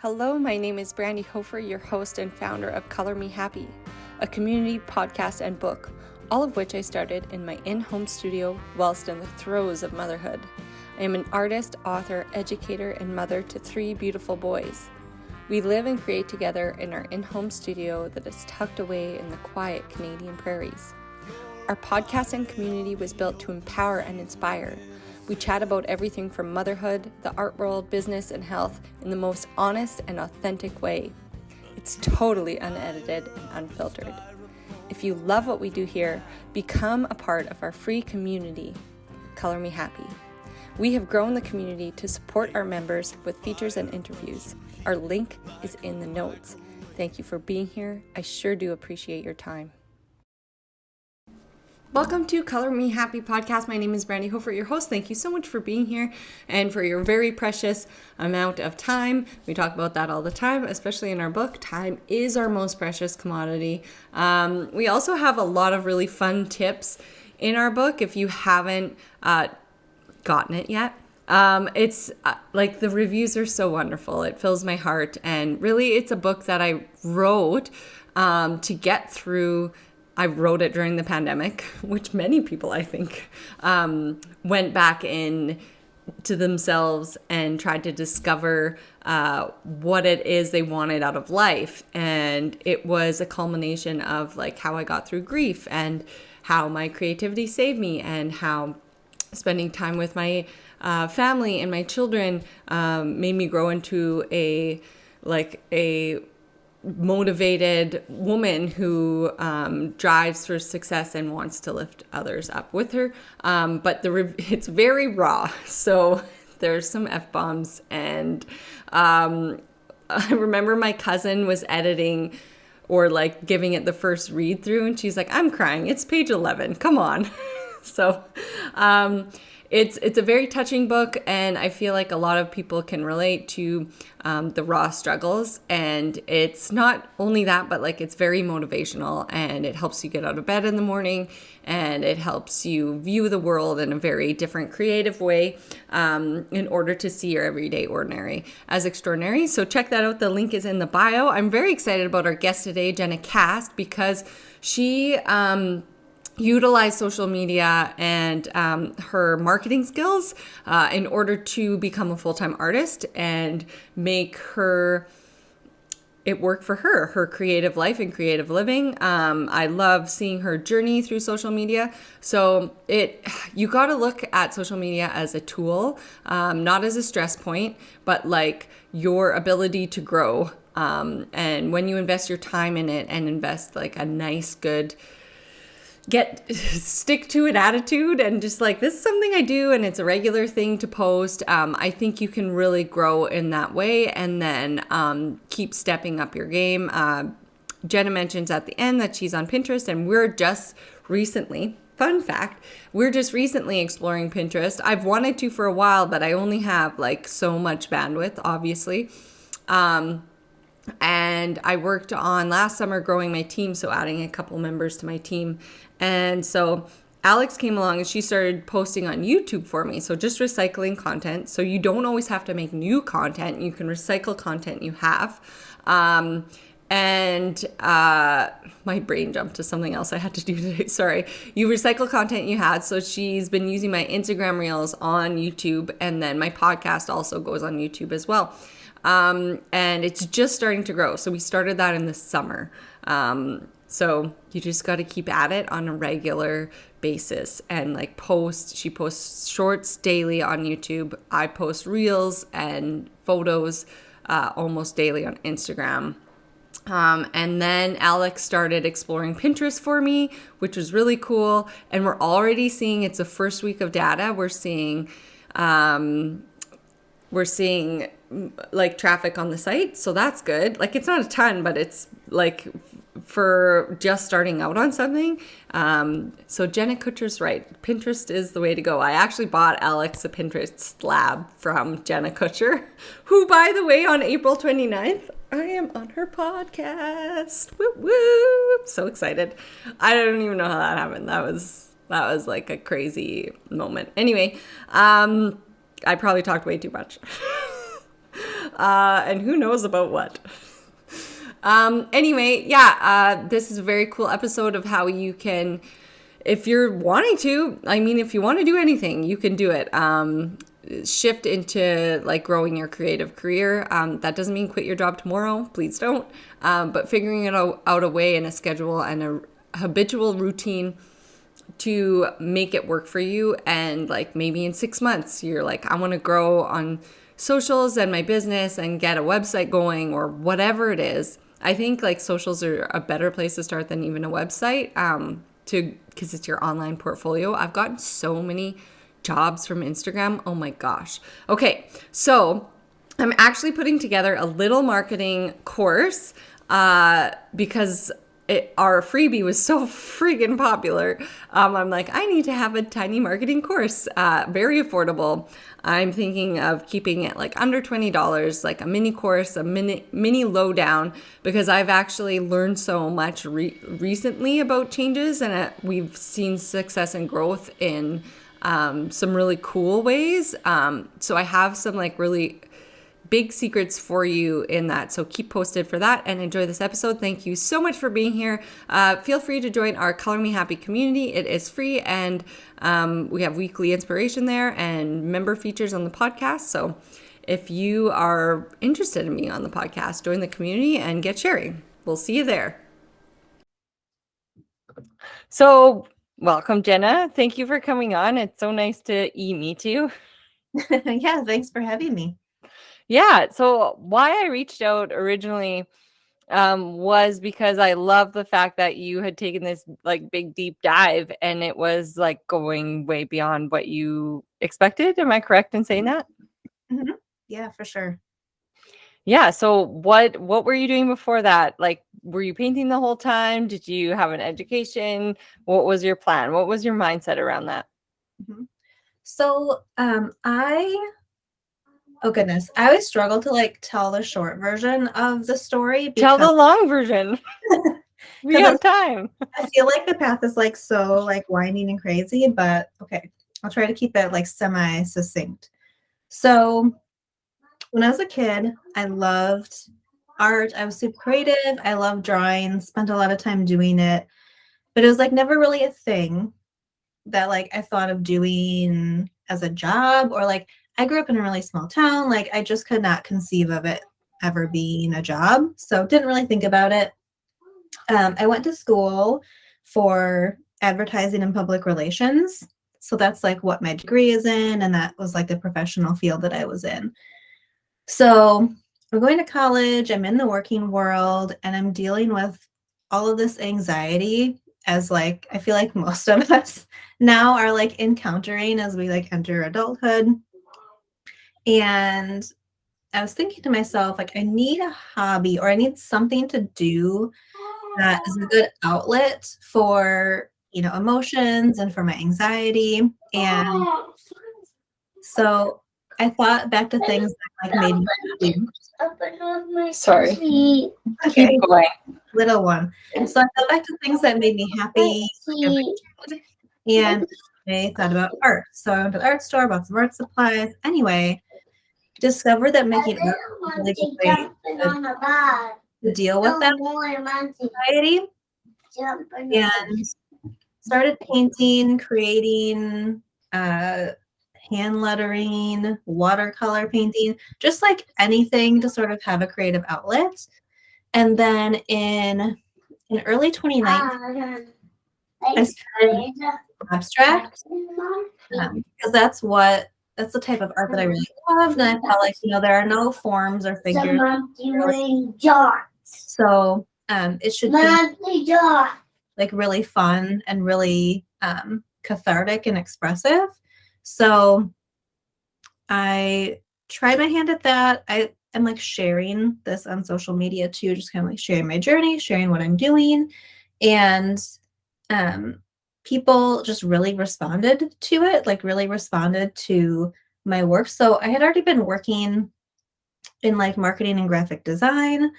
Hello, my name is Brandy Hofer, your host and founder of Color Me Happy, a community podcast and book, all of which I started in my in-home studio whilst in the throes of motherhood. I am an artist, author, educator, and mother to 3 beautiful boys. We live and create together in our in-home studio that is tucked away in the quiet Canadian prairies. Our podcast and community was built to empower and inspire. We chat about everything from motherhood, the art world, business, and health in the most honest and authentic way. It's totally unedited and unfiltered. If you love what we do here, become a part of our free community, Color Me Happy. We have grown the community to support our members with features and interviews. Our link is in the notes. Thank you for being here. I sure do appreciate your time. Welcome to Color Me Happy podcast. My name is Brandy Hofer, your host. Thank you so much for being here and for your very precious amount of time. We talk about that all the time, especially in our book. Time is our most precious commodity. We also have a lot of really fun tips in our book if you haven't gotten it yet. It's like the reviews are so wonderful. It fills my heart. And really, it's a book that I wrote to get through. I wrote it during the pandemic, which many people, I think, went back in to themselves and tried to discover what it is they wanted out of life. And it was a culmination of like how I got through grief and how my creativity saved me and how spending time with my family and my children made me grow into a motivated woman who drives for success and wants to lift others up with her. But it's very raw. So there's some F-bombs. And I remember my cousin was editing or like giving it the first read through. And she's like, I'm crying. It's page 11. Come on. So it's a very touching book, and I feel like a lot of people can relate to the raw struggles. And it's not only that, but like it's very motivational, and it helps you get out of bed in the morning, and it helps you view the world in a very different, creative way in order to see your everyday ordinary as extraordinary. So check that out. The link is in the bio. I'm very excited about our guest today, Jenna Kast, because she utilize social media and her marketing skills in order to become a full-time artist and make it work for her creative life and creative living. I love seeing her journey through social media. So you got to look at social media as a tool, not as a stress point, but like your ability to grow. And when you invest your time in it and invest like a nice, good stick to it attitude and just like, this is something I do and it's a regular thing to post. I think you can really grow in that way and then keep stepping up your game. Jenna mentions at the end that she's on Pinterest, and we're just recently exploring Pinterest. I've wanted to for a while, but I only have like so much bandwidth, obviously. And I worked on last summer growing my team, so adding a couple members to my team. And so Alex came along and she started posting on YouTube for me. So just recycling content. So you don't always have to make new content. You can recycle content you have. And my brain jumped to something else I had to do today. Sorry. You recycle content you had. So she's been using my Instagram reels on YouTube. And then my podcast also goes on YouTube as well. And it's just starting to grow. So we started that in the summer. So you just got to keep at it on a regular basis and like post. She posts shorts daily on YouTube. I post reels and photos almost daily on Instagram. And then Alex started exploring Pinterest for me, which was really cool. And we're already seeing, it's the first week of data. We're seeing like traffic on the site. So that's good. Like it's not a ton, but it's like for just starting out on something. So Jenna Kutcher's right. Pinterest is the way to go. I actually bought Alex a Pinterest lab from Jenna Kutcher, who, by the way, on April 29th, I am on her podcast. Woo woo. So excited. I don't even know how that happened. That was like a crazy moment. Anyway, I probably talked way too much. and who knows about what. Anyway, yeah, this is a very cool episode of how you can, if you're wanting to, I mean, if you want to do anything, you can do it. Shift into like growing your creative career. That doesn't mean quit your job tomorrow. Please don't. But figuring it out a way and a schedule and a habitual routine to make it work for you. And like maybe in 6 months, you're like, I want to grow on socials and my business and get a website going or whatever it is. I think like socials are a better place to start than even a website because it's your online portfolio. I've gotten so many jobs from Instagram. Oh my gosh. Okay, so I'm actually putting together a little marketing course because our freebie was so freaking popular. I'm like, I need to have a tiny marketing course, very affordable. I'm thinking of keeping it like under $20, like a mini course, a mini lowdown, because I've actually learned so much recently about changes, and we've seen success and growth in some really cool ways. So I have some like really big secrets for you in that. So keep posted for that and enjoy this episode. Thank you so much for being here. Feel free to join our Color Me Happy community. It is free, and we have weekly inspiration there and member features on the podcast. So if you are interested in being on the podcast, join the community and get sharing. We'll see you there. So welcome, Jenna. Thank you for coming on. It's so nice to meet you. Yeah, thanks for having me. Yeah, so why I reached out originally was because I love the fact that you had taken this like big deep dive, and it was like going way beyond what you expected. Am I correct in saying that? Mm-hmm. Yeah, for sure. Yeah, so what were you doing before that? Like, were you painting the whole time? Did you have an education? What was your plan? What was your mindset around that? Mm-hmm. So, oh goodness, I always struggle to like tell the short version of the story Tell because the long version. We have time. I feel like the path is like so like winding and crazy, but okay, I'll try to keep it like semi succinct. So, when I was a kid, I loved art. I was super creative. I loved drawing, spent a lot of time doing it, but it was like never really a thing that like I thought of doing as a job, or like I grew up in a really small town. Like I just could not conceive of it ever being a job. So didn't really think about it. I went to school for advertising and public relations. So that's like what my degree is in. And that was like the professional field that I was in. So I'm going to college, I'm in the working world, and I'm dealing with all of this anxiety, as like I feel like most of us now are like encountering as we like enter adulthood. And I was thinking to myself, like, I need a hobby, or I need something to do that is a good outlet for, emotions and for my anxiety. And so I thought back to things that like made me happy. Sorry. Okay. Keep going. Little one. So I thought back to things that made me happy, and I thought about art. So I went to the art store, bought some art supplies. Anyway, discovered that making art was a really good way to deal with that anxiety, and started painting, creating, hand lettering, watercolor painting, just like anything to sort of have a creative outlet. And then in early 2019, I started abstract, because that's the type of art that I really loved. And I felt like, there are no forms or figures. So it should be like really fun and really cathartic and expressive. So I tried my hand at that. I am like sharing this on social media too, just kind of like sharing my journey, sharing what I'm doing. And people just really responded to it, like really responded to my work. So I had already been working in like marketing and graphic design.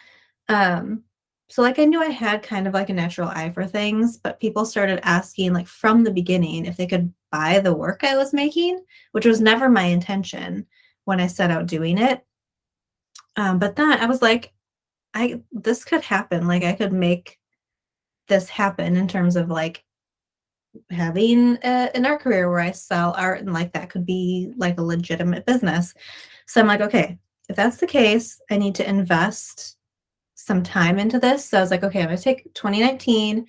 So like I knew I had kind of like a natural eye for things, but people started asking like from the beginning if they could buy the work I was making, which was never my intention when I set out doing it. But then I was like, this could happen. Like I could make this happen in terms of like having an art career where I sell art and like that could be like a legitimate business. So I'm like, okay, if that's the case, I need to invest some time into this. So I was like, okay, I'm gonna take 2019.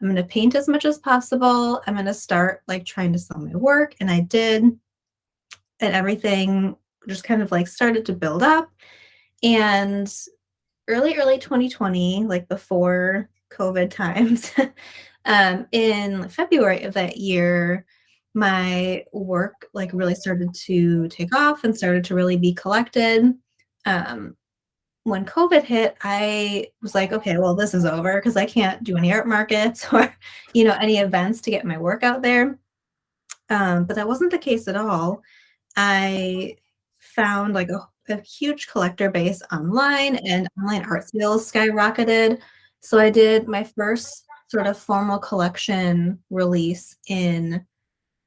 I'm gonna paint as much as possible. I'm gonna start like trying to sell my work. And I did, and everything just kind of like started to build up. And early 2020, like before COVID times, in February of that year, my work like really started to take off and started to really be collected. Um, when COVID hit, I was like, okay, well, this is over because I can't do any art markets or, any events to get my work out there. But that wasn't the case at all. I found like a huge collector base online, and online art sales skyrocketed. So I did my first sort of formal collection release in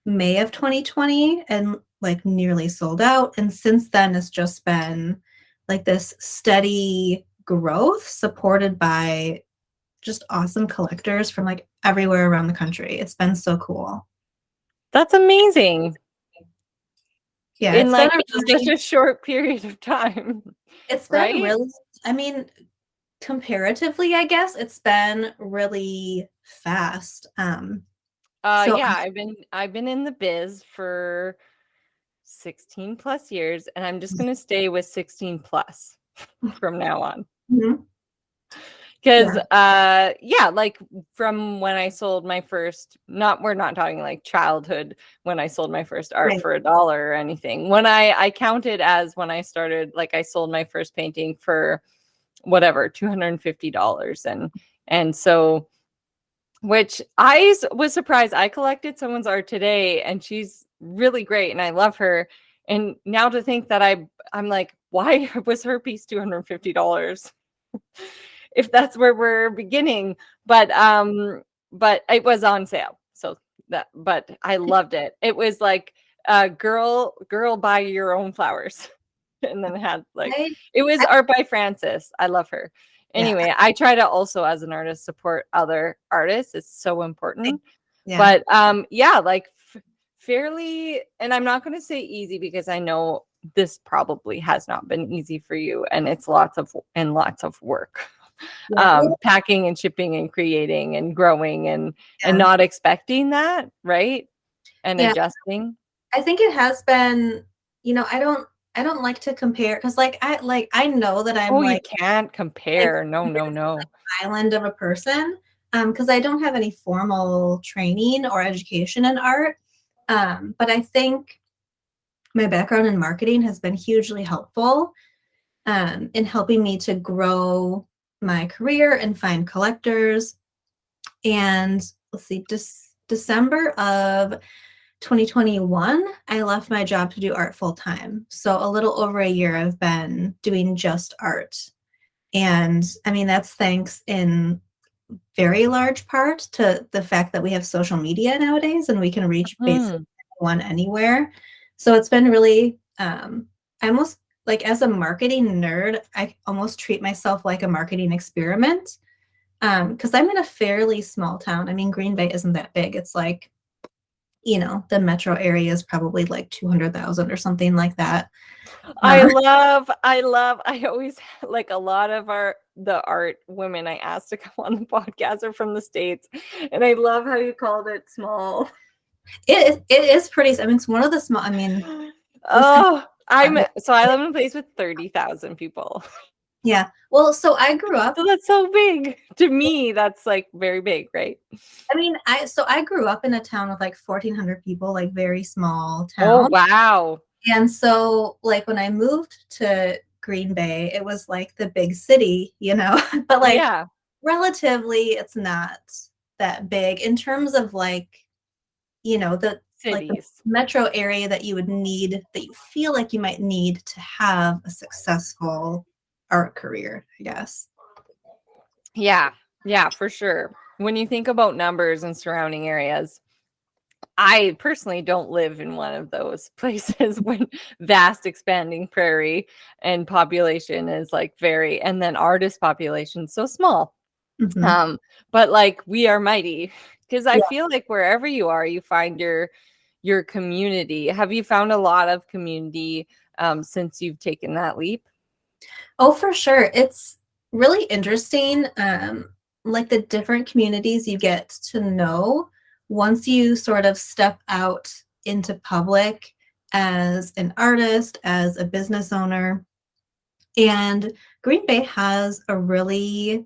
May of 2020 and like nearly sold out. And since then, it's just been like this steady growth supported by just awesome collectors from like everywhere around the country. It's been so cool. That's amazing. Yeah, In it's been like a such really, a short period of time, it's been right? really, I mean, comparatively, I guess it's been really fast. So Yeah, I've been in the biz for 16 plus years, and I'm just gonna stay with 16 plus from now on. Mhm. Because Yeah, yeah, like from when I sold my first, not we're not talking like childhood when I sold my first art right. for $1 or anything. When I counted as when I started, like I sold my first painting for whatever, $250. And so which was surprised. I collected someone's art today and she's really great and I love her. And now to think that I'm like, why was her piece $250? If that's where we're beginning. But it was on sale. So but I loved it. It was like girl buy your own flowers. And then it had like I, it was I art by Frances. I love her. yeah, Anyway, I try to also as an artist support other artists. It's so I, important. yeah, But yeah, like fairly, and I'm not going to say easy because I know this probably has not been easy for you and it's lots of work. yeah, well, Packing and shipping and creating and growing and yeah, not expecting that, right? And yeah. adjusting. I think it has been. I don't like to compare because I know that I'm Oh, you like can't like compare. No, no, no. island of a person because I don't have any formal training or education in art. But I think my background in marketing has been hugely helpful in helping me to grow my career and find collectors. And let's see, December of 2021, I left my job to do art full time. So a little over a year, I've been doing just art. And I mean, that's thanks in very large part to the fact that we have social media nowadays and we can reach basically Mhm. anyone anywhere. So it's been really, I almost like as a marketing nerd, I almost treat myself like a marketing experiment because I'm in a fairly small town. I mean, Green Bay isn't that big. It's like, the metro area is probably like 200,000 or something like that. I Uh, love, I love, I always like a lot of the art women I asked to come on the podcast are from the States. And I love how you called it small. it is pretty, I mean, it's one of the small, I mean, listen, Oh, I live in a place with 30,000 people. yeah. Well, so I grew up So that's so big. To me, that's like very big, right? I mean, I grew up in a town with like 1,400 people, like very small Oh, town. wow. And so like when I moved to Green Bay, it was like the big city, but like Yeah. relatively it's not that big in terms of like, the Cities. metro area that you would need that you feel like you might need to have a successful art career, I guess. Yeah. Yeah, for sure. When you think about numbers and surrounding areas, I personally don't live in one of those places when vast expanding prairie and population is like very, and then artist population so small. Mhm. Um, but like we are mighty because I Yeah. feel like wherever you are, you find your community. Have you found a lot of community since you've taken that leap? Oh, for sure. It's really interesting, like the different communities you get to know once you sort of step out into public as an artist, as a business owner. And Green Bay has a really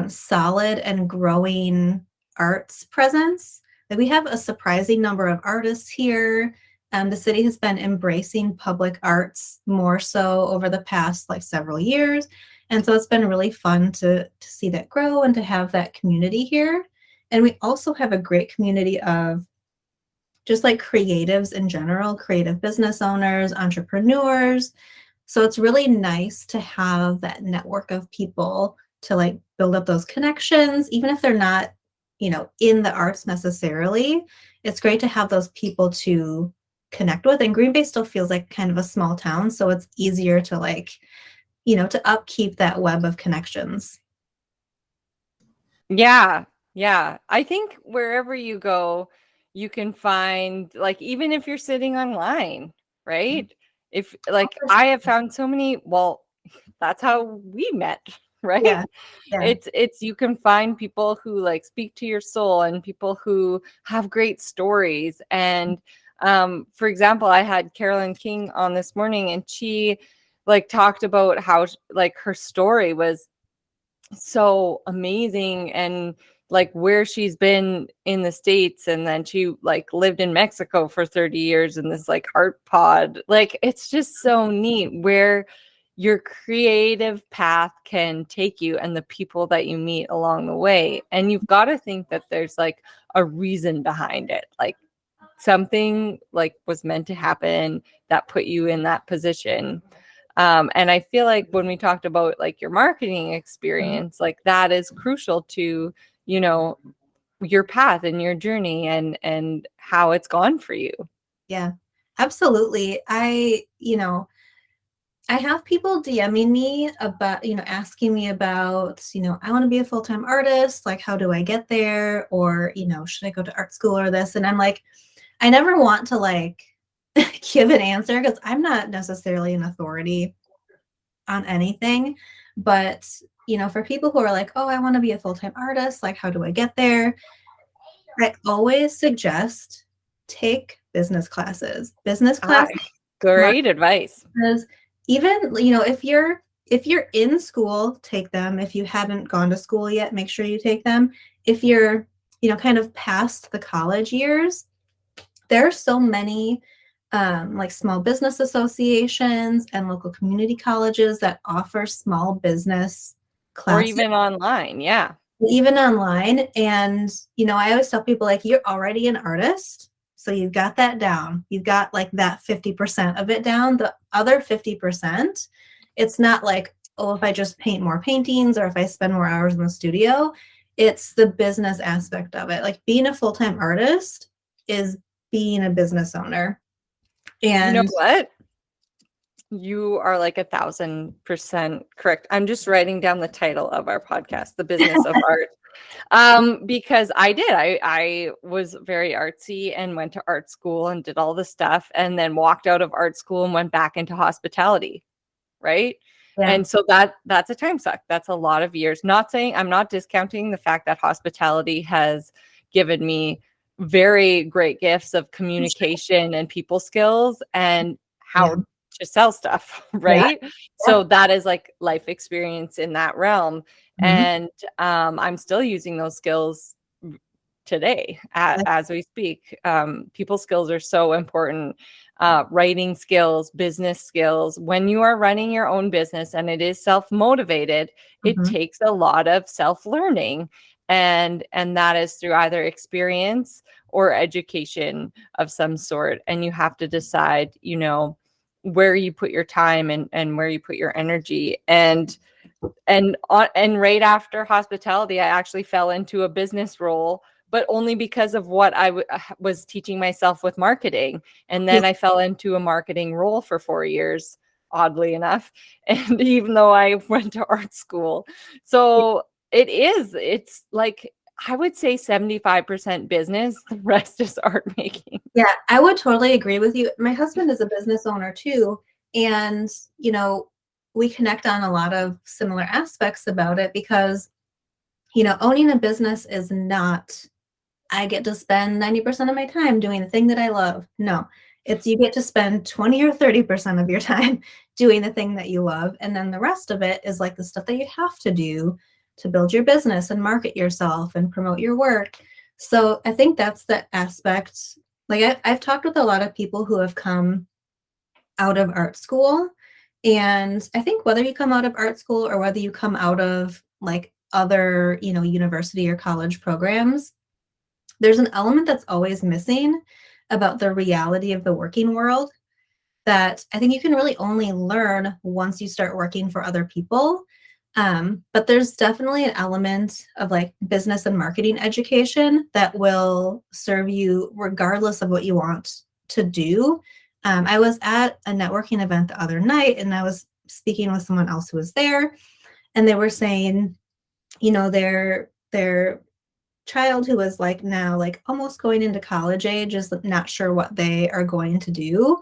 solid and growing arts presence. Like we have a surprising number of artists here. The city has been embracing public arts more so over the past like several years. And so it's been really fun to see that grow and to have that community here. And we also have a great community of just like creatives in general, creative business owners, entrepreneurs. So it's really nice to have that network of people to like build up those connections, even if they're not, in the arts necessarily. It's great to have those people to connect with. And Green Bay still feels like kind of a small town, so it's easier to like, to upkeep that web of connections. Yeah, yeah. I think wherever you go, you can find, like, even if you're sitting online, right? If Oh, like for I have sure. found so many, well, that's how we met, right? Yeah. Yeah. It's you can find people who like speak to your soul and people who have great stories. And for example, I had Carolyn King on this morning and she like talked about how like her story was so amazing and like where she's been in the States and then she like lived in Mexico for 30 years in this like art pod. Like it's just so neat where your creative path can take you and the people that you meet along the way. And you've got to think that there's like a reason behind it. Like something like was meant to happen that put you in that position. And I feel like when we talked about like your marketing Mhm. experience, like that is crucial to, you know, your path and your journey and how it's gone for you. Yeah. Absolutely. I have people DMing me about, asking me about, I want to be a full-time artist. Like, how do I get there? Or, should I go to art school or this? And I'm like, I never want to like give an answer because I'm not necessarily an authority on anything. But, for people who are like, oh, I want to be a full-time artist, like, how do I get there? I always suggest take business classes. Business Ah, classes, great advice. because even, if you're in school, take them. If you haven't gone to school yet, make sure you take them. If you're, kind of past the college years, there are so many like small business associations and local community colleges that offer small business Or classes, even online. Yeah. even online. And, I always tell people like you're already an artist. So you've got that down. You've got like that 50% of it down. The other 50%, it's not like, oh, if I just paint more paintings or if I spend more hours in the studio, it's the business aspect of it. Like being a full-time artist is being a business owner. You know And what? You are like 1,000% correct. I'm just writing down the title of our podcast, The Business of Art. Because I was very artsy and went to art school and did all the stuff and then walked out of art school and went back into hospitality, right? yeah, And so that's a time suck. That's a lot of years. Not saying I'm not discounting the fact that hospitality has given me very great gifts of communication and people skills and yeah, how to sell stuff, yeah, right? yeah. So that is like life experience in that realm. Mhm. And I'm still using those skills today Yeah. as we speak. People skills are so important. Writing skills, business skills. When you are running your own business and it is self-motivated, it Mhm. takes a lot of self-learning. And that is through either experience or education of some sort. And you have to decide, where you put your time and where you put your energy. And right after hospitality, I actually fell into a business role but only because of what I was teaching myself with marketing. And then I fell into a marketing role for 4 years, oddly enough. And even though I went to art school, so it's like, I would say 75% business, the rest is art making. Yeah, I would totally agree with you. My husband is a business owner too, and we connect on a lot of similar aspects about it because owning a business is not, I get to spend 90% of my time doing the thing that I love. No, it's you get to spend 20 or 30% of your time doing the thing that you love. And then the rest of it is like the stuff that you have to do to build your business and market yourself and promote your work. So I think that's the aspect. Like I've talked with a lot of people who have come out of art school. And I think whether you come out of art school or whether you come out of like other, university or college programs, there's an element that's always missing about the reality of the working world that I think you can really only learn once you start working for other people. But there's definitely an element of like business and marketing education that will serve you regardless of what you want to do. I was at a networking event the other night and I was speaking with someone else who was there, and they were saying, their child who is like now like almost going into college age is not sure what they are going to do.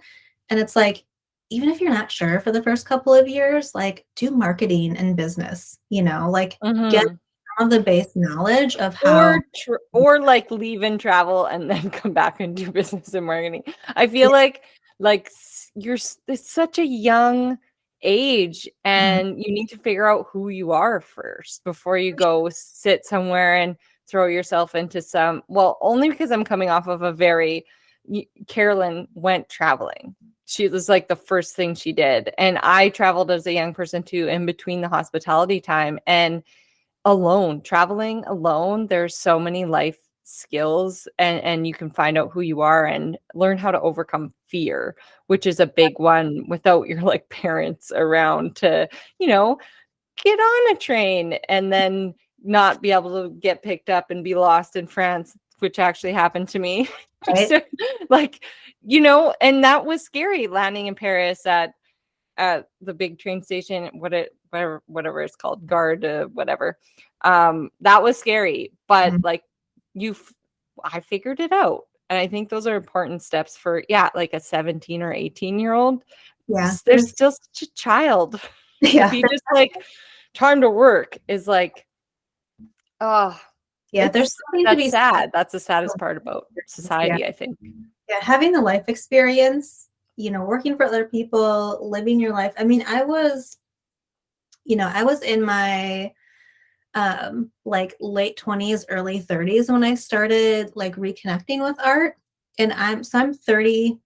And it's like, even if you're not sure for the first couple of years, like do marketing and business, like get Mm-hmm. some of the base knowledge of how. Or like leave and travel and then come back and do business and marketing. I feel like it's such a young age, Mhm. and you need to figure out who you are first before you go sit somewhere and throw yourself into some, well, only because I'm coming off of a very, Carolyn went traveling. She was like the first thing she did. And I traveled as a young person too, in between the hospitality time. And traveling alone, there's so many life skills, and you can find out who you are and learn how to overcome fear, which is a big one without your like parents around to, get on a train and then not be able to get picked up and be lost in France, which actually happened to me. Just Right. like, and that was scary, landing in Paris at the big train station, whatever it's called, guard, whatever. That was scary, but Mhm. like I figured it out. And I think those are important steps for, like a 17 or 18-year-old. Yeah, They're still such a child to yeah, be just like, time to work is like, oh, yeah, there's something to that's be said sad. That's the saddest for part about experience. Yeah. society, I think. Yeah, having the life experience, working for other people, living your life. I mean, I was in my like late 20s, early 30s when I started like reconnecting with art. And I'm 30.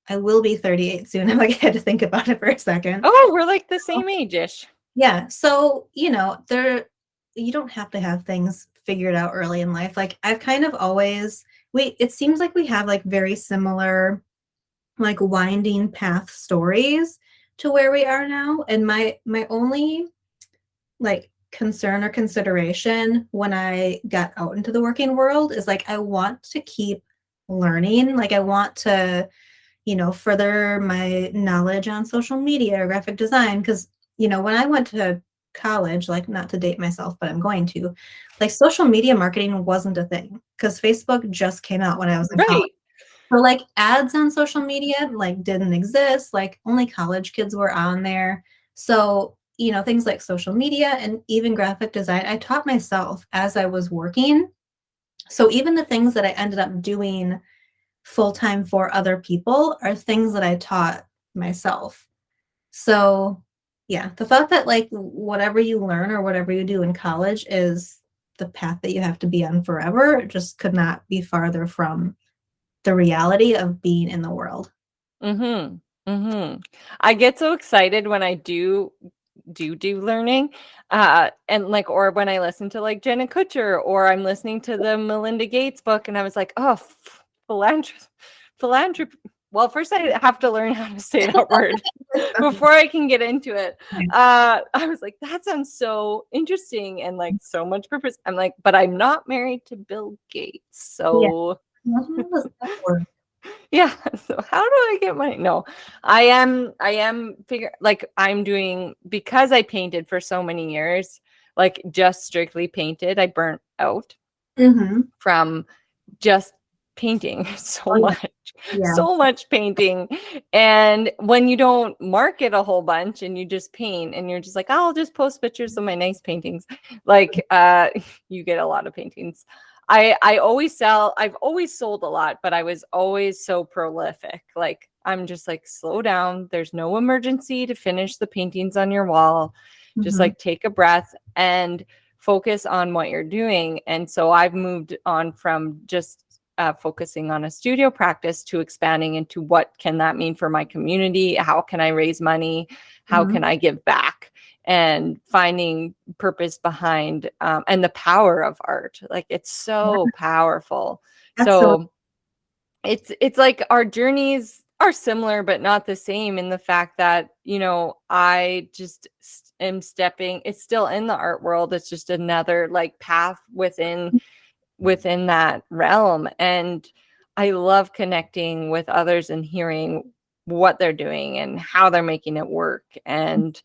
I will be 38 soon. I'm like, I had to think about it for a second. Oh, we're like the same age-ish. Yeah. So, you don't have to have things figured out early in life. Like I've kind of always, it seems like we have like very similar, like winding path stories to where we are now. And my only like concern or consideration when I got out into the working world is like, I want to keep learning. Like I want to, further my knowledge on social media or graphic design. Cause, when I went to college, like not to date myself, but I'm going to, like social media marketing wasn't a thing because Facebook just came out when I was in college. Right. So like ads on social media like didn't exist. Like only college kids were on there. So, things like social media and even graphic design, I taught myself as I was working. So even the things that I ended up doing full time for other people are things that I taught myself. So, yeah, the thought that like whatever you learn or whatever you do in college is the path that you have to be on forever just could not be farther from the reality of being in the world. Mhm. Mhm. I get so excited when I do learning, and like, or when I listen to like Jenna Kutcher, or I'm listening to the Melinda Gates book, and I was like, oh, philanthropy, philanthropy. well, first I have to learn how to say that word Okay. before I can get into it. I was like, that sounds so interesting and like so much purpose. I'm like, but I'm not married to Bill Gates. Yeah. So How does that work? yeah. So how do I get money? No, I am like I'm doing, because I painted for so many years, like just strictly painted. I burnt out Mm-hmm. from just painting so Oh, yeah. much, Yeah. so much painting. And when you don't market a whole bunch and you just paint and you're just like, I'll just post pictures of my nice paintings, like you get a lot of paintings. I always sell, I've always sold a lot, but I was always so prolific. Like I'm just like, slow down. There's no emergency to finish the paintings on your wall. Just Mm-hmm. like take a breath and focus on what you're doing. And so I've moved on from just focusing on a studio practice to expanding into what can that mean for my community? How can I raise money? How Mm-hmm. can I give back? And finding purpose behind and the power of art. Like it's Yeah, so powerful. absolutely. So it's like our journeys are similar but not the same, in the fact that, you know, I just am stepping, it's still in the art world, it's just another like path within that realm. And I love connecting with others and hearing what they're doing and how they're making it work. And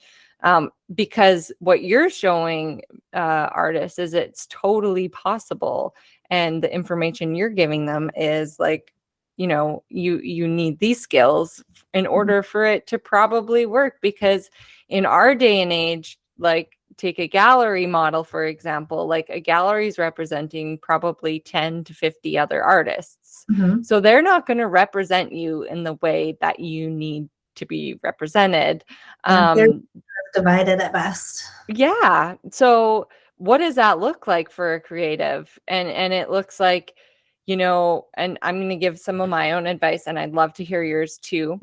because what you're showing artists is it's totally possible. And the information you're giving them is like, you know, you need these skills in order for it to probably work. Because in our day and age, like take a gallery model, for example, like a gallery is representing probably 10 to 50 other artists. Mm-hmm. So they're not going to represent you in the way that you need to be represented. Yeah, they're Um, divided at best. yeah. So what does that look like for a creative? And it looks like, you know, and I'm going to give some of my own advice and I'd love to hear yours too,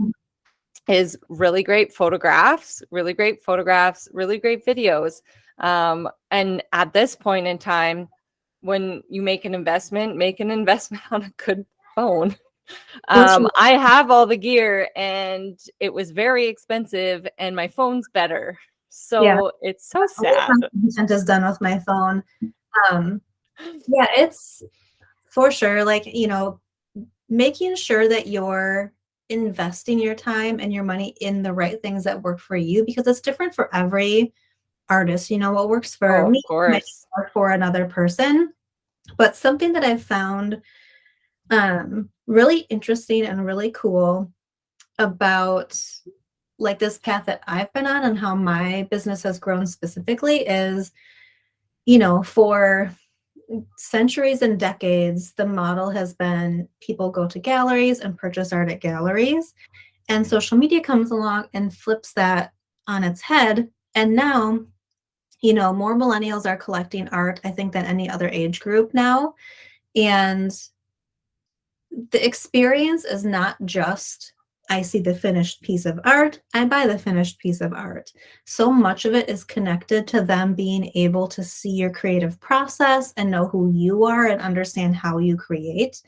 is really great photographs, really great photographs, really great videos. And at this point in time, when you make an investment on a good phone. Which, I have all the gear and it was very expensive and my phone's better. yeah, So it's so all sad. the content is done with my phone. Um, yeah, it's for sure, like, making sure that you're investing your time and your money in the right things that work for you, because it's different for every artist. What works for Oh, of me might course. not work for another person. But something that I've found really interesting and really cool about like this path that I've been on and how my business has grown specifically is, for centuries and decades, the model has been people go to galleries and purchase art at galleries. And social media comes along and flips that on its head. And now, more millennials are collecting art, I think, than any other age group now. And the experience is not just I see the finished piece of art, I buy the finished piece of art. So much of it is connected to them being able to see your creative process and know who you are and understand how you create.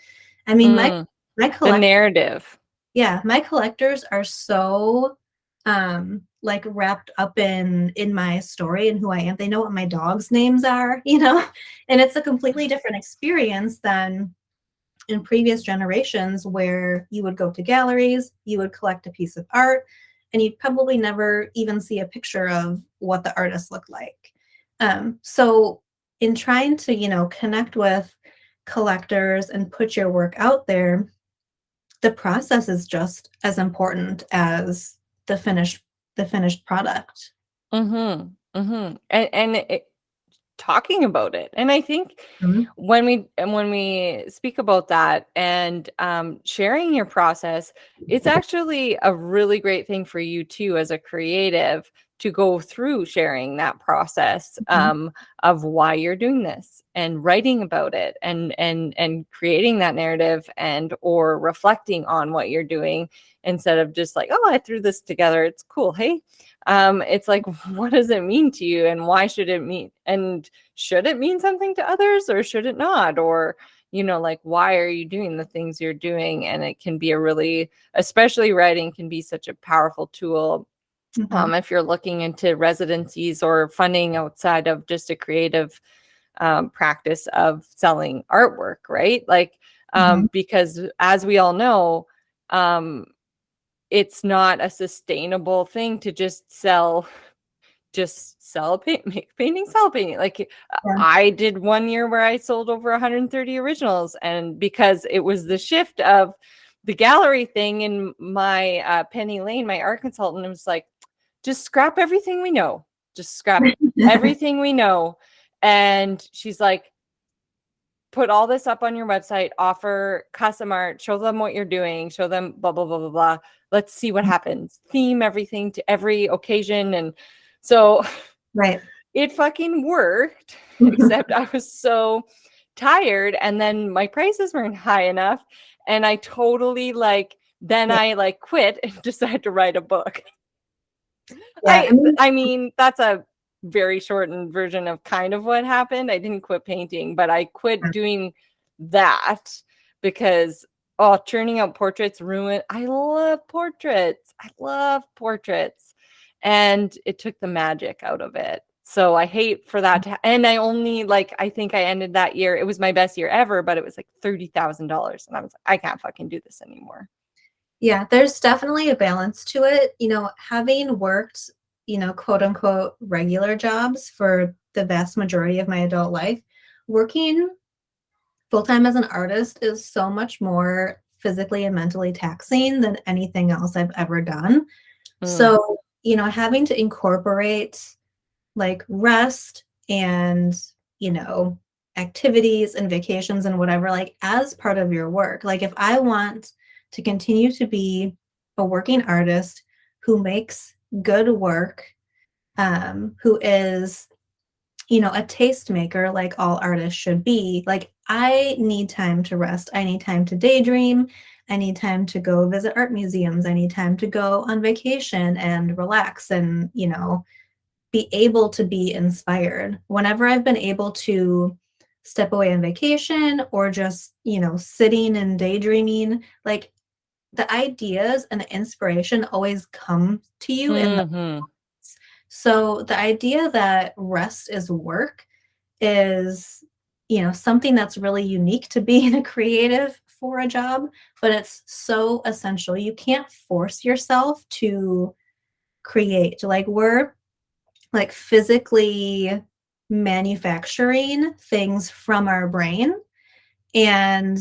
I mean, my The collect narrative. yeah, my collectors are so like wrapped up in my story and who I am. They know what my dogs' names are, and it's a completely different experience than in previous generations where you would go to galleries, you would collect a piece of art, and you'd probably never even see a picture of what the artist looked like. So in trying to, connect with collectors and put your work out there, the process is just as important as the finished product. Mm-hmm. Mm-hmm. And talking about it. And I think Mhm. when we speak about that and sharing your process, it's actually a really great thing for you too as a creative to go through sharing that process Mhm. of why you're doing this and writing about it and creating that narrative and or reflecting on what you're doing instead of just like, oh, I threw this together, it's cool, hey. It's like, what does it mean to you and why should it mean, and should it mean something to others or should it not? Or, like, why are you doing the things you're doing? And it can be especially writing can be such a powerful tool. Mhm. If you're looking into residencies or funding outside of just a creative practice of selling artwork, right? Like, Mhm. because as we all know, it's not a sustainable thing to just sell paint, make painting, sell painting. Like, Yeah. I did one year where I sold over 130 originals, and because it was the shift of the gallery thing, in my Penny Lane, my art consultant was like, just scrap everything we know. Just scrap everything we know. And she's like, put all this up on your website, offer custom art, show them what you're doing, show them blah, blah, blah, blah, blah. Let's see what happens. Theme everything to every occasion. And so Right. it fucking worked, except I was so tired. And then my prices weren't high enough. And I totally then Yeah. I quit and decided to write a book. Yeah. I mean, I mean, that's a very shortened version of kind of what happened. I didn't quit painting, but I quit doing that because churning out portraits ruined. I love portraits. I love portraits. And it took the magic out of it. So I hate for that and I only I think I ended that year. It was my best year ever, but it was like $30,000. And I was like, I can't fucking do this anymore. yeah, there's definitely a balance to it. Having worked, quote unquote, regular jobs for the vast majority of my adult life, working full time as an artist is so much more physically and mentally taxing than anything else I've ever done. Mm. So, having to incorporate like rest and, you know, activities and vacations and whatever, like as part of your work. Like if I want to continue to be a working artist who makes good work, who is, a tastemaker like all artists should be, like I need time to rest. I need time to daydream. I need time to go visit art museums. I need time to go on vacation and relax and, be able to be inspired. Whenever I've been able to step away on vacation or just, sitting and daydreaming, like the ideas and the inspiration always come to you in the Mm-hmm. so the idea that rest is work is, something that's really unique to being a creative for a job, but it's so essential. You can't force yourself to create. Like we're like physically manufacturing things from our brain. And,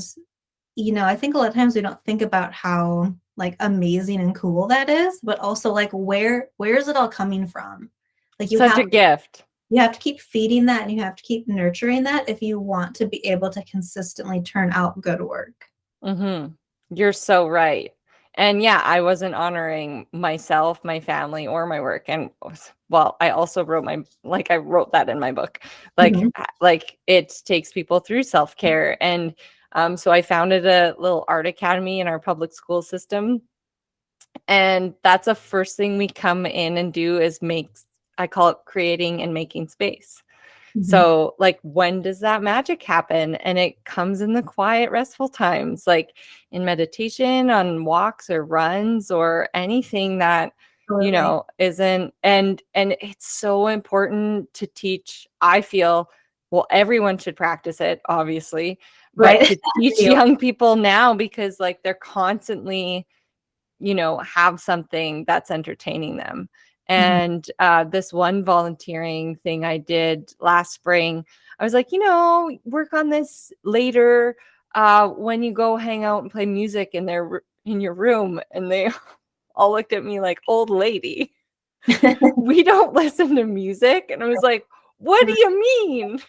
I think a lot of times we don't think about how like amazing and cool that is, but also like where is it all coming from? Like Such a gift. you have to keep feeding that and you have to keep nurturing that if you want to be able to consistently turn out good work. Mm-hmm. You're so right. And yeah, I wasn't honoring myself, my family, or my work. And well, I also I wrote that in my book. Mhm. Like it takes people through self-care. And so I founded a little art academy in our public school system. And that's the first thing we come in and do is I call it creating and making space. Mhm. So, like, when does that magic happen? And it comes in the quiet, restful times, like in meditation, on walks or runs, or anything that, Absolutely. isn't. And it's so important to teach. I feel, well, everyone should practice it, obviously, but Right. to teach You. young people now because, like, they're constantly have something that's entertaining them. Mhm. And this one volunteering thing I did last spring, I was like, work on this later when you go hang out and play music in your room. And they all looked at me like, old lady, we don't listen to music. And I was like, what do you mean?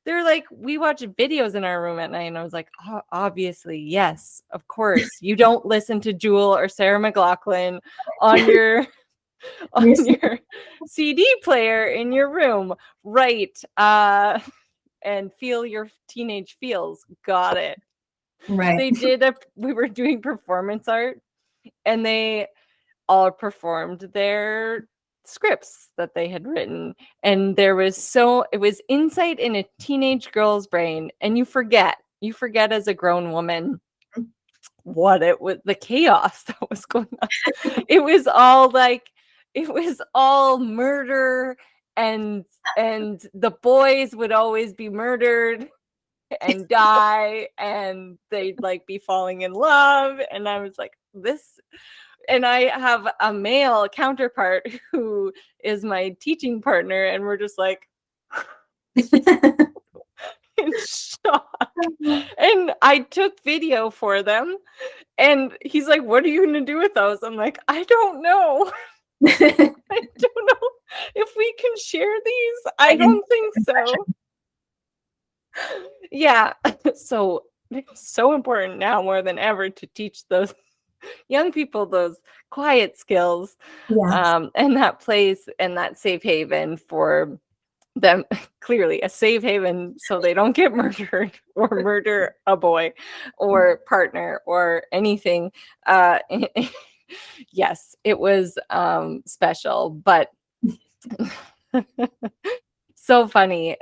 They're like, we watch videos in our room at night. And I was like, obviously, yes, of course. You don't listen to Jewel or Sarah McLachlan on your on You're so your CD player in your room. Right. And feel your teenage feels. Got it. right. We were doing performance art and they all performed their scripts that they had written, and it was insight in a teenage girl's brain, and you forget as a grown woman what it was, the chaos that was going on. It was all murder, and the boys would always be murdered and die, and they'd like be falling in love, and I was like, this. And I have a male counterpart who is my teaching partner, and we're just like in shock. And I took video for them, and he's like, what are you going to do with those? I'm like, I don't know. I don't know if we can share these. I don't think so. Yeah. So it's so important now more than ever to teach those young people those quiet skills, Yes. and that place and that safe haven for them. Clearly a safe haven so they don't get murdered or murder a boy or partner or anything. Yes, it was special, but so funny.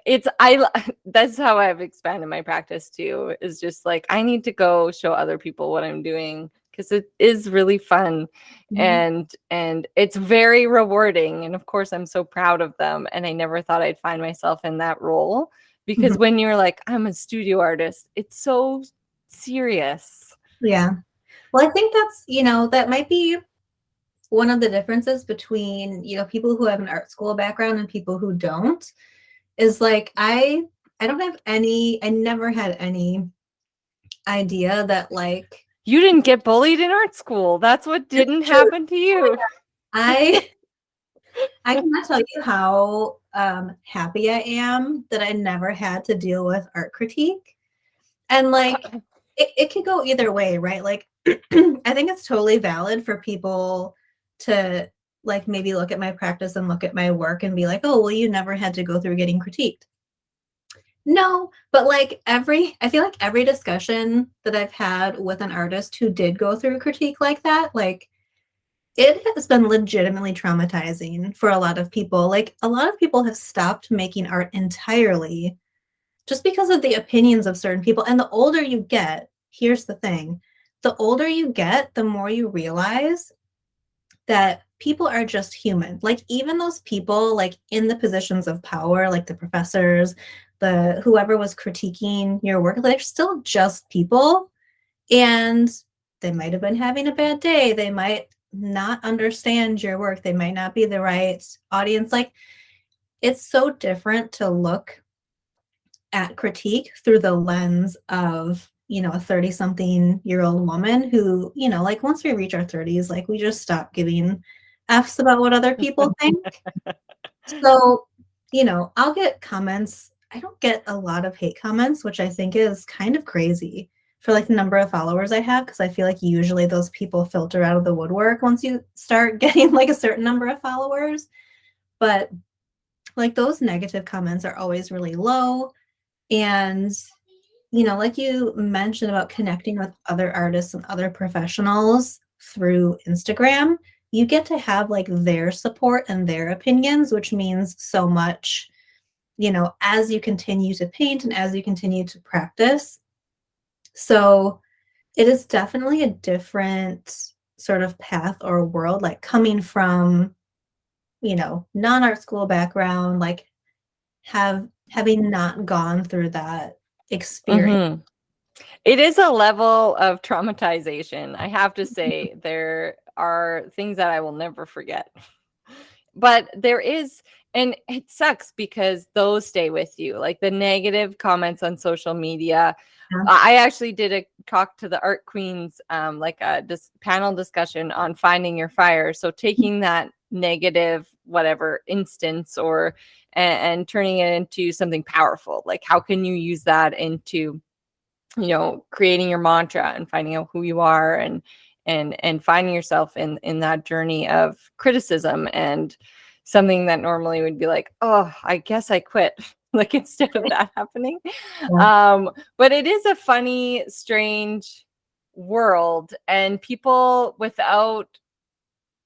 That's how I've expanded my practice too, is just like, I need to go show other people what I'm doing, because it is really fun, Mhm. and it's very rewarding, and of course I'm so proud of them, and I never thought I'd find myself in that role, because Mhm. when you're like, I'm a studio artist, it's so serious. Yeah. Well, I think that's, that might be one of the differences between, people who have an art school background and people who don't, is like I don't have I never had any idea that like You didn't get bullied in art school. That's what it's didn't true. happen to you. I I cannot tell you how happy I am that I never had to deal with art critique. And like it could go either way, right? Like I think it's totally valid for people to like maybe look at my practice and look at my work and be like, "Oh, well, you never had to go through getting critiqued." No, but like I feel like every discussion that I've had with an artist who did go through critique like that, like it has been legitimately traumatizing for a lot of people. Like a lot of people have stopped making art entirely just because of the opinions of certain people. And the older you get, here's the thing, the older you get, the more you realize that people are just human. Like even those people like in the positions of power, like the professors, the whoever was critiquing your work, they're still just people, and they might have been having a bad day. They might not understand your work. They might not be the right audience. Like it's so different to look at critique through the lens of, a 30 something year old woman who, like once we reach our 30s, like we just stop giving F's about what other people think. So, I'll get comments. I don't get a lot of hate comments, which I think is kind of crazy for like the number of followers I have, because I feel like usually those people filter out of the woodwork once you start getting like a certain number of followers. But like those negative comments are always really low. And, like you mentioned about connecting with other artists and other professionals through Instagram, you get to have like their support and their opinions, which means so much, as you continue to paint and as you continue to practice. So it is definitely a different sort of path or world, like coming from, non-art school background, like having not gone through that experience. Mm-hmm. It is a level of traumatization. I have to say, there are things that I will never forget. But there is, and it sucks because those stay with you. Like the negative comments on social media. Yeah. I actually did a talk to the art queens, like a panel discussion on finding your fire. So taking that negative, whatever instance, or and turning it into something powerful. Like how can you use that into, creating your mantra and finding out who you are, and finding yourself in that journey of criticism, and something that normally would be like, oh, I guess I quit. Like instead of that happening. Yeah. But it is a funny, strange world, and people without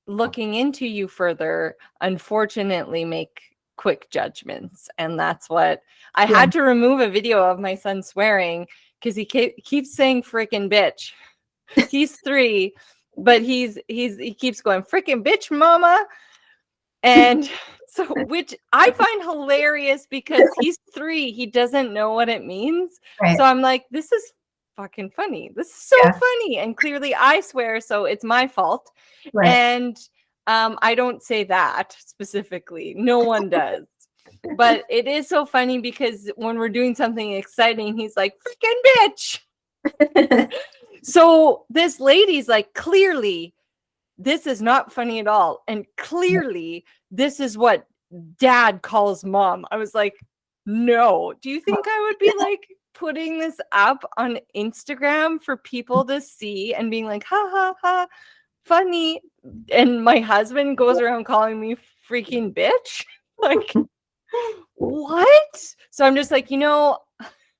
looking into you further, unfortunately, make quick judgments. And that's what I Yeah. had to remove a video of my son swearing because he keeps saying freaking bitch. He's 3, but he keeps going freaking bitch, mama. And so, which I find hilarious because he's 3, he doesn't know what it means. Right. So I'm like, this is fucking funny. This is so funny. And clearly I swear, so it's my fault. Right. And I don't say that specifically. No one does. But it is so funny because when we're doing something exciting, he's like, freaking bitch. So this lady's like, clearly, this is not funny at all. And clearly, this is what dad calls mom. I was like, no. Do you think I would be like putting this up on Instagram for people to see and being like, ha ha ha, funny? And my husband goes around calling me freaking bitch? Like, what? So I'm just like,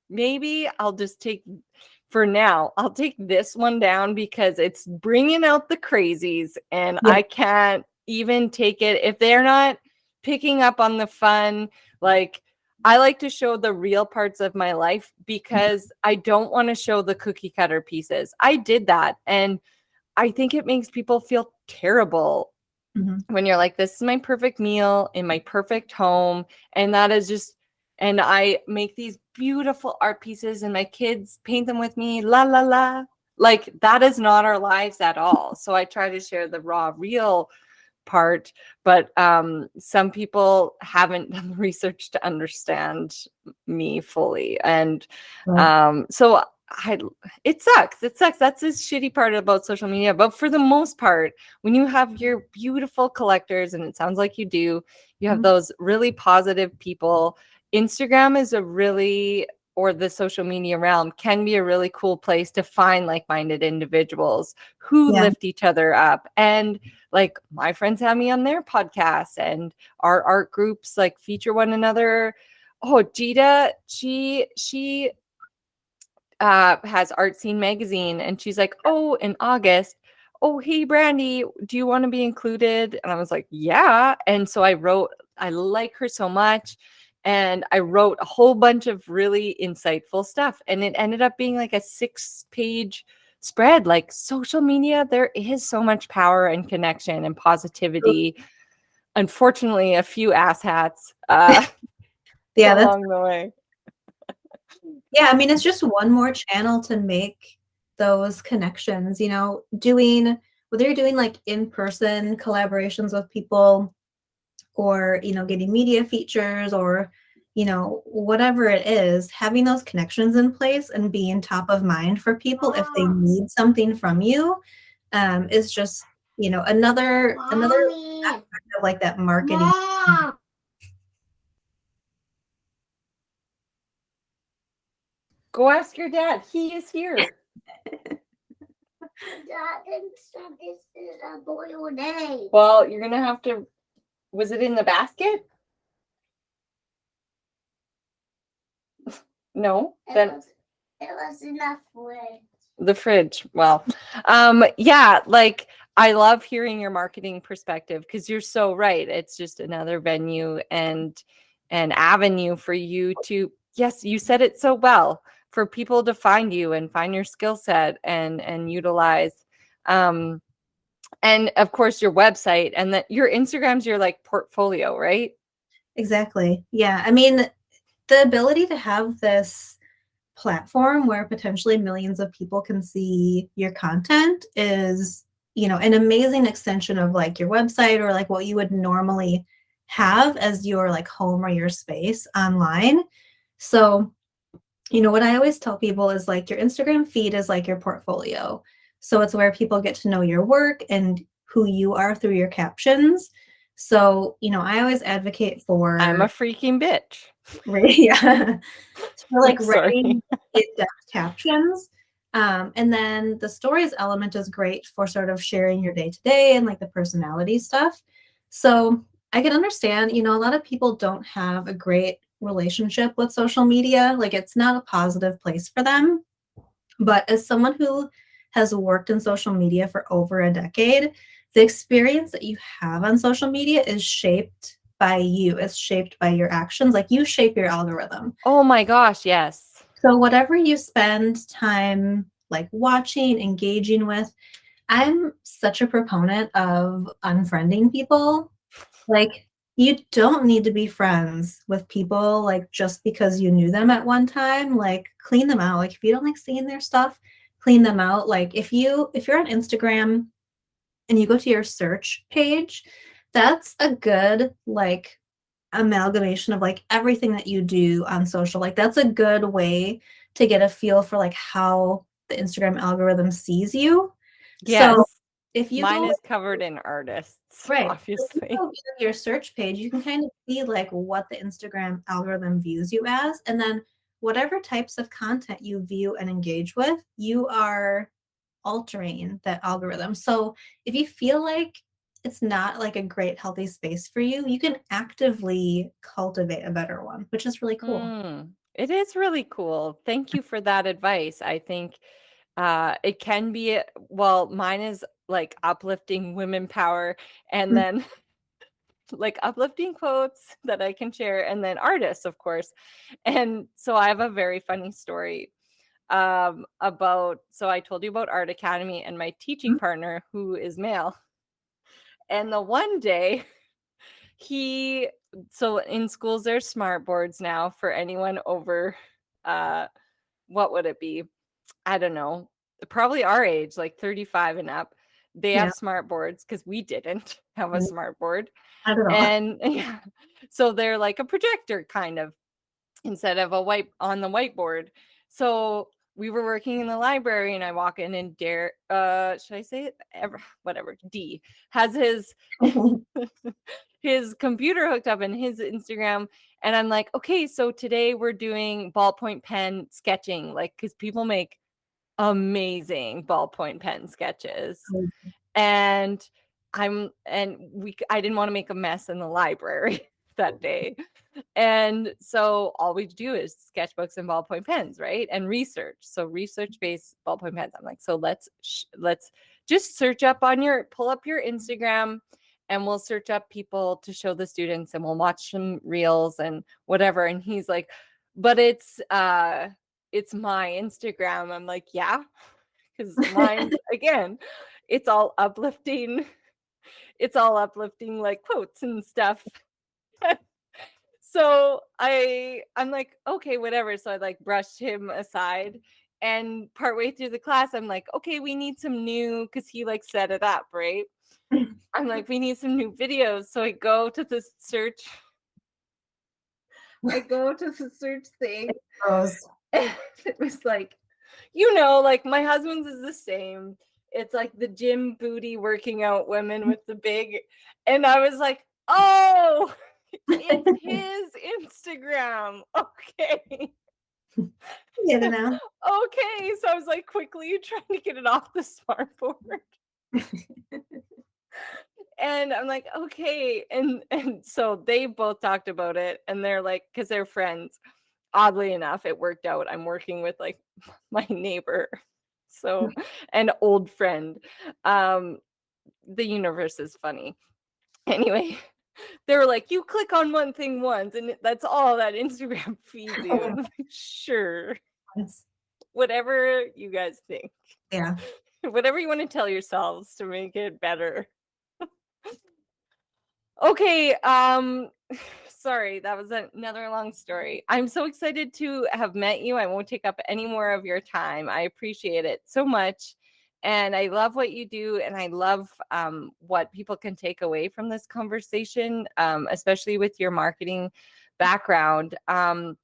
maybe I'll just take, for now, I'll take this one down because it's bringing out the crazies and I can't even take it if they're not picking up on the fun. Like, I like to show the real parts of my life because I don't want to show the cookie cutter pieces. I did that. And I think it makes people feel terrible when you're like, this is my perfect meal in my perfect home. And that is just, and I make these beautiful art pieces and my kids paint them with me, la, la, la. Like, that is not our lives at all. So I try to share the raw, real part, but some people haven't done the research to understand me fully. And so it sucks. That's the shitty part about social media. But for the most part, when you have your beautiful collectors, and it sounds like you do, you have those really positive people. Instagram is or the social media realm can be a really cool place to find like-minded individuals who lift each other up. And like, my friends have me on their podcasts, and our art groups like feature one another. Oh, Jita, she has Art Scene magazine, and she's like, oh, in August, oh, hey Brandy, do you want to be included? And I was like, yeah. And so I like her so much, and I wrote a whole bunch of really insightful stuff, and it ended up being like a 6-page spread. Like, social media, there is so much power and connection and positivity. Unfortunately, a few asshats along the way. Yeah, I mean, it's just one more channel to make those connections, whether you're doing like in-person collaborations with people or, getting media features or, whatever it is, having those connections in place and being top of mind for people if they need something from you is just, another aspect of like that marketing. Go ask your dad. He is here. Dad said this is a boiled egg. Well, you're going to have to... Was it in the basket? No? It was in the fridge. The fridge. Well, yeah, like, I love hearing your marketing perspective because you're so right. It's just another venue and an avenue for you to, yes, you said it so well, for people to find you and find your skill set and utilize. And of course your website, and that your Instagram's your like portfolio, right? Exactly. Yeah. I mean, the ability to have this platform where potentially millions of people can see your content is, an amazing extension of like your website or like what you would normally have as your like home or your space online. So, what I always tell people is like your Instagram feed is like your portfolio. So it's where people get to know your work and who you are through your captions. So, I always advocate for... I'm a freaking bitch. Yeah. For like writing in-depth captions. And then the stories element is great for sort of sharing your day-to-day and like the personality stuff. So I can understand, a lot of people don't have a great relationship with social media. Like, it's not a positive place for them. But as someone who has worked in social media for over a decade, the experience that you have on social media is shaped by you. It's shaped by your actions. Like you shape your algorithm. Oh my gosh, yes. So whatever you spend time like watching, engaging with, I'm such a proponent of unfriending people. Like you don't need to be friends with people like just because you knew them at one time. Like clean them out. Like if you don't like seeing their stuff, clean them out. Like if you're on Instagram and you go to your search page, that's a good like amalgamation of like everything that you do on social. Like that's a good way to get a feel for like how the Instagram algorithm sees you. So Yes. if you Mine go is covered in artists, right, if you obviously. go view your search page, you can kind of see like what the Instagram algorithm views you as, and then whatever types of content you view and engage with, you are altering that algorithm. So if you feel like it's not like a great healthy space for you, you can actively cultivate a better one, which is really cool. It is really cool. Thank you for that advice. I think it can be, well, mine is like uplifting women power and Mm, then like uplifting quotes that I can share and then artists, of course. And so I have a very funny story about, so I told you about Art Academy and my teaching mm, partner who is male. And the one day he, so in schools there's smart boards now for anyone over uh what would it be? I don't know, probably our age, like 35 and up. They yeah, have smart boards because we didn't have a mm, smart board. not at all. And yeah, so they're like a projector kind of instead of a white on the whiteboard. So we were working in the library and I walk in and Dare should I say it? Whatever. D has his his computer hooked up in his Instagram. And I'm like, okay, so today we're doing ballpoint pen sketching, like, because people make amazing ballpoint pen sketches. And I didn't want to make a mess in the library that day. And so all we do is sketchbooks and ballpoint pens, right? And research. So research-based ballpoint pens. I'm like, so let's just pull up your Instagram and we'll search up people to show the students and we'll watch some reels and whatever. And he's like, but it's my Instagram. I'm like, yeah, because mine's again, it's all uplifting. It's all uplifting like quotes and stuff. So I'm like, okay, whatever. So I like brushed him aside. And partway through the class, I'm like, okay, we need some new, because he like set it up, right? I'm like, we need some new videos. So I go to the search thing. Gross. And it was like, like my husband's is the same. It's like the gym booty working out women with the big. And I was like, oh, it's his Instagram. Okay. Get it now. Okay. So I was like quickly trying to get it off the smart board. And I'm like, okay. And so they both talked about it and they're like, because they're friends. Oddly enough, it worked out. I'm working with like my neighbor. So an old friend. The universe is funny. Anyway, they were like, you click on one thing once and that's all that Instagram feeds you. And I'm like, sure. Whatever you guys think. Yeah. Whatever you want to tell yourselves to make it better. Okay, sorry, that was another long story. I'm so excited to have met you. I won't take up any more of your time. I appreciate it so much. And I love what you do. And I love what people can take away from this conversation, especially with your marketing background. And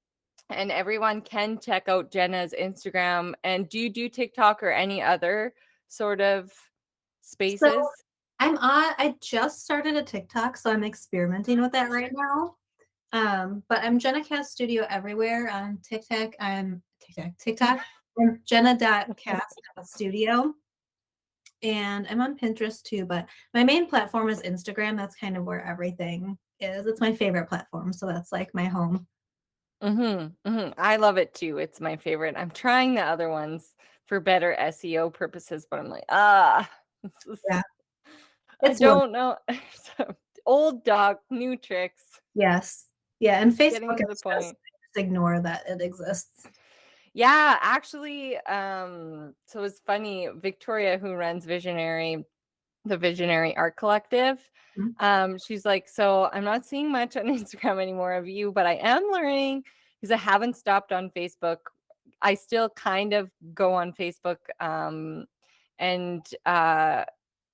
everyone can check out Jenna's Instagram. And do you do TikTok or any other sort of So spaces? I just started a TikTok, so I'm experimenting with that right now. But I'm Jenna Kast Studio everywhere on TikTok. TikTok. I'm Jenna.cast.studio. And I'm on Pinterest too, but my main platform is Instagram. That's kind of where everything is. It's my favorite platform, so that's like my home. I love it too. It's my favorite. I'm trying the other ones for better SEO purposes, but I'm like, Yeah. I It's work. don't know. So, old dog, new tricks, Yes. Yeah. And getting Facebook to the is point. just ignore that it exists. Yeah, actually, so it's funny, Victoria, who runs the Visionary Art Collective, Mhm. she's like, so I'm not seeing much on Instagram anymore of you, but I am learning because I haven't stopped on Facebook. I still kind of go on Facebook and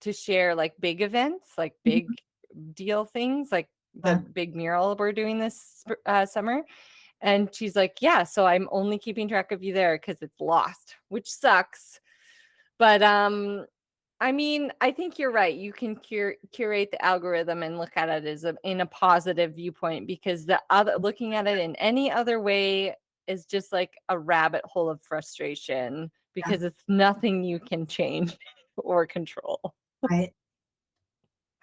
to share like big events, like big deal things, like the Yeah. big mural we're doing this summer. And she's like, yeah, so I'm only keeping track of you there because it's lost, which sucks. But I mean, I think you're right. You can curate the algorithm and look at it as in a positive viewpoint, because the other looking at it in any other way is just like a rabbit hole of frustration Yeah. because it's nothing you can change or control. Right.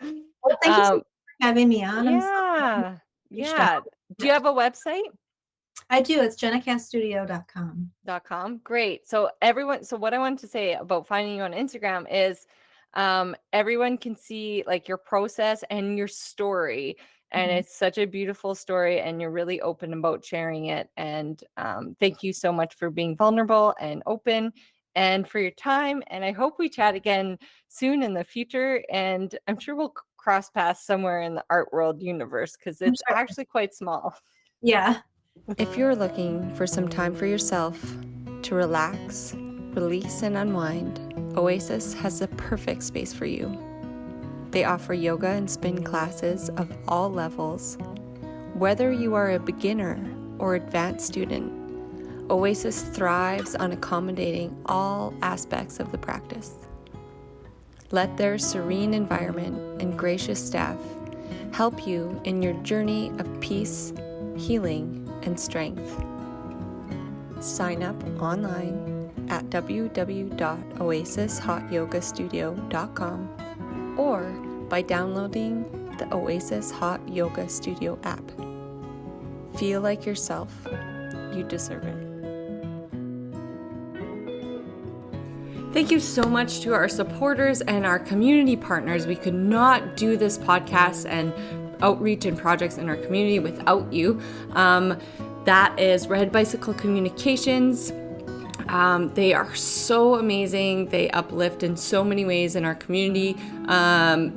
Well, thank you so much Um, for having me on. I'm so glad you yeah, reached out. yeah. Do you have a website? I do. It's jennakaststudio.com. .com. Great. So what I wanted to say about finding you on Instagram is everyone can see like your process and your story. And Mhm. it's such a beautiful story, and you're really open about sharing it. And thank you so much for being vulnerable and open and for your time. And I hope we chat again soon in the future. And I'm sure we'll cross paths somewhere in the art world universe because I'm it's sure. actually quite small. Yeah. If you're looking for some time for yourself to relax, release, and unwind, Oasis has the perfect space for you. They offer yoga and spin classes of all levels. Whether you are a beginner or advanced student, Oasis thrives on accommodating all aspects of the practice. Let their serene environment and gracious staff help you in your journey of peace, healing, and strength. Sign up online at www.oasishotyogastudio.com or by downloading the Oasis Hot Yoga Studio app. Feel like yourself. You deserve it. Thank you so much to our supporters and our community partners. We could not do this podcast and outreach and projects in our community without you. That is Red Bicycle Communications. They are so amazing. They uplift in so many ways in our community.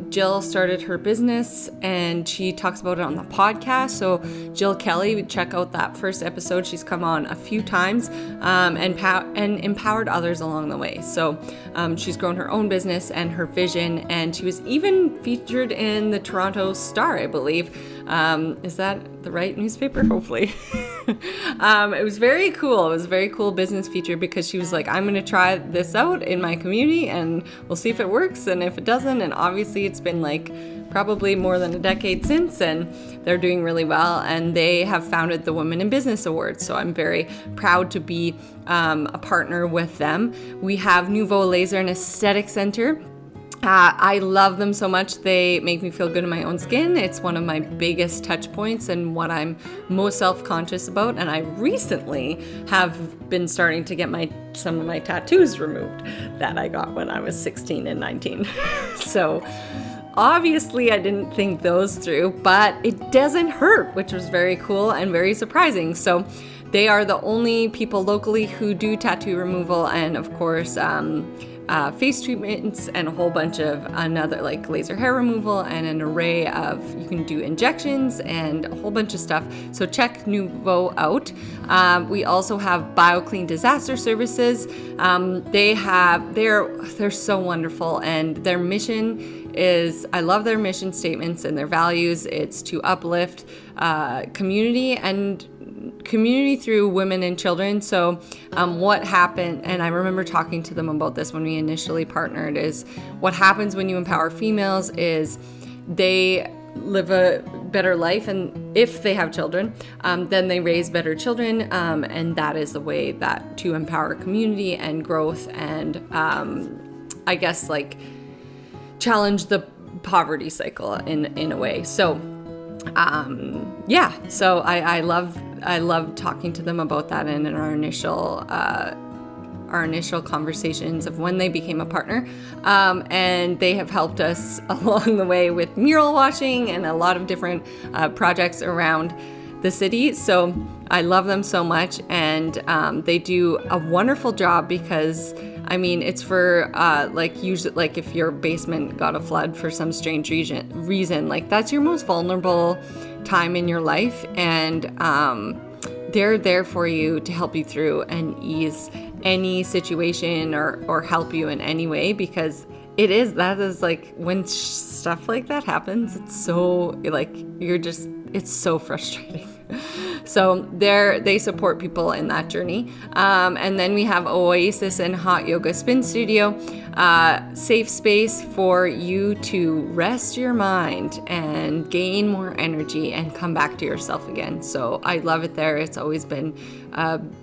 Jill started her business and she talks about it on the podcast. So Jill Kelly, check out that first episode. She's come on a few times and empowered others along the way. So she's grown her own business and her vision, and she was even featured in the Toronto Star, I believe. Is that the right newspaper? Hopefully. It was very cool. It was a very cool business feature because she was like, I'm going to try this out in my community and we'll see if it works and if it doesn't. And obviously it's been like probably more than a decade since, and they're doing really well. And they have founded the Women in Business Awards. So I'm very proud to be a partner with them. We have Nouveau Laser and Aesthetic Center. I love them so much. They make me feel good in my own skin. It's one of my biggest touch points and what I'm most self-conscious about. And I recently have been starting to get some of my tattoos removed that I got when I was 16 and 19. So obviously I didn't think those through, but it doesn't hurt, which was very cool and very surprising. So they are the only people locally who do tattoo removal, and of course, face treatments and a whole bunch of another like laser hair removal and an array of, you can do injections and a whole bunch of stuff. So check Nouveau out. We also have BioClean Disaster Services. They're so wonderful, and their mission is, I love their mission statements and their values. It's to uplift community through women and children. So what happened, and I remember talking to them about this when we initially partnered, is what happens when you empower females is they live a better life, and if they have children, then they raise better children, and that is the way that to empower community and growth and I guess like challenge the poverty cycle in a way. So so I love talking to them about that, and in our initial our initial conversations of when they became a partner. And they have helped us along the way with mural washing and a lot of different projects around the city. So I love them so much, and they do a wonderful job because I mean, it's for usually, like if your basement got a flood for some strange reason, like that's your most vulnerable time in your life, and they're there for you to help you through and ease any situation or help you in any way, because that is like when stuff like that happens, it's so like it's so frustrating. So they support people in that journey. And then we have Oasis and Hot Yoga Spin Studio, safe space for you to rest your mind and gain more energy and come back to yourself again. So I love it there. It's always been,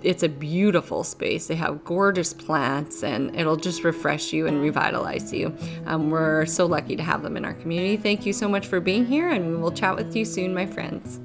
it's a beautiful space. They have gorgeous plants, and it'll just refresh you and revitalize you. We're so lucky to have them in our community. Thank you so much for being here, and we will chat with you soon, my friends.